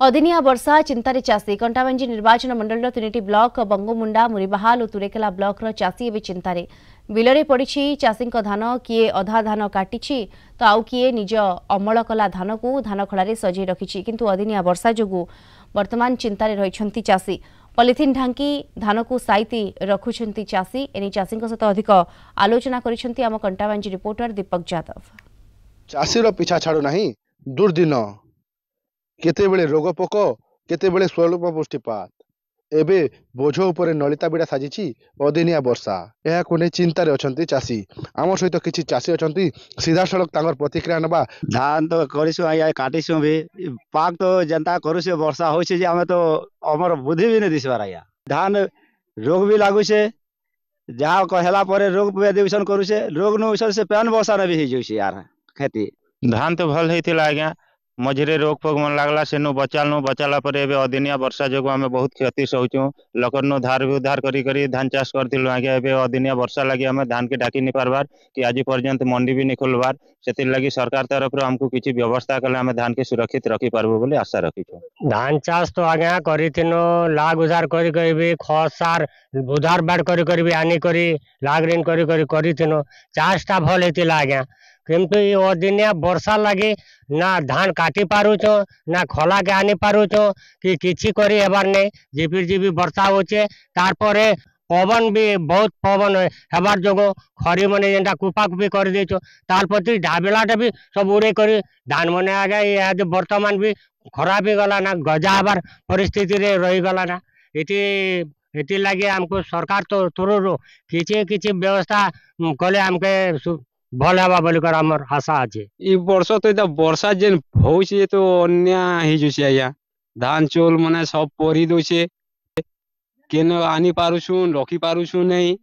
अदिनिया वर्षा चिंतार चाषी कंटाबांजी निर्वाचन मंडल 3टी ब्लॉक बंगमुंडा मुरीबाहाल और तुरेकेला ब्लॉक चाषी एवं चिंतार बिलरे पड़ी चाषी धान किए अधा धान काटी तो आउ किए निज अमल कला धान को धान खड़े सजै रखी किंतु अदिनिया वर्षा जो वर्तमान चिंतार रही चाषी पॉलिथिन ढांकी धान को साइती रखुंट चाषी एने चाषी सहित अधिक आलोचना करिसेंती आम कंटाबांजी रिपोर्टर दीपक यादव। चाषीर पिछा छाड़ू ना दुर्दिन केतेबेले रोग पोक केतेबेले स्वल्प पुष्टिपात एबे बोझ उपरे नलिता बिड़ा साजिची अदिनिया वर्षा यह को चिंतार अच्छा चाषी आम सहित किसी चाषी अच्छा सीधा सड़क तांगर प्रतिक्रिया नबा। धान तो करिसु आया काटिसु भी पाक तो जनता करुसे वर्षा होइसे जे हमें तो हमर बुद्धि भी नहीं दिसबार आया धान रोग भी लागुसे जहाँ कहला परे रोग दिवसन करुसे रोग न से पेन वर्षा न भी होइसे यार खेती धान तो भल होइतिला आज्ञा मझे रोग फोग मन लगला से बचाला पर एबे अदिनिया वर्षा जो आम बहुत क्षति सहूँ लोकर नु धार भी उधार करी धान चाष करूँ आज्ञा एबे अदिनिया वर्षा लगी आम धान के डाकी नहीं पार्बार कि आज पर्यंत मंडी भी नहीं खोलबार से लगी सरकार तरफ हमको किसी व्यवस्था कले आम धान के सुरक्षित रखी पार्बो बोली आशा रखीचु। धान चाष तो आज्ञा करिथिनो लाग उधार करी खत सार उधार बाड़ करी आनी करी लाग ऋण करिथिनो चाषटा भल हेतिला आज्ञा किंतु ये अदिनिया वर्षा लगे ना धान काटी पारुछ ना खला के आनी पारुछ कि किछि करी हेबार नहीं झिपिर झिपिर वर्षा होचे तारपरे पवन भी बहुत पवन हेबार जोगो खरी मने जेनटा कुपा कुपी कर देछो तार प्रति ढाबेलाटा भी सब उड़े करी धान मने आ गए आज वर्तमान भी खराब ही गला ना गजा हेबार परिस्थिति रे रही गला ना इति लगे हमको सरकार तो तुरु किछि किछि व्यवस्था कले हमके भल हवा बोलिकर हमर आशा अच्छे। ई वर्ष तो वर्षा जेन होउछे तो अन्याय ही जोसी आया धान चोल माने सब परी दोछे केन आनी पारुछु रखी पारुछु नहीं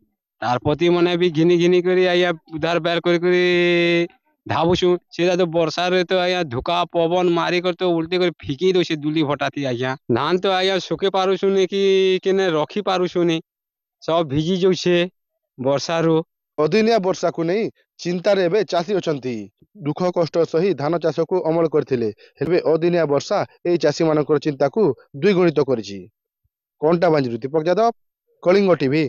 तार प्रति माने भी घिनी घिनी करी आया उधार बैर करी धाबुछु सेदा तो वर्षा रे तो आया धुका पवन मारी कर तो उल्टे कर फिकी दोछे दुली भटाती आया धान तो आया सुके पारुछु नहीं कि केने रखी पारुछु नहीं सब भिजी जोछे वर्षा रो। अदिनिया वर्षा को नहीं चिंतार एबे चाषी अछंती दुख कष्ट सही धान चाष को अमल करथिले हेबे अदिनिया वर्षा ए चाषी मानकर चिंता को द्विगुणित करिछि। कंटाबांजी दीपक यादव, कलिंग टीवी।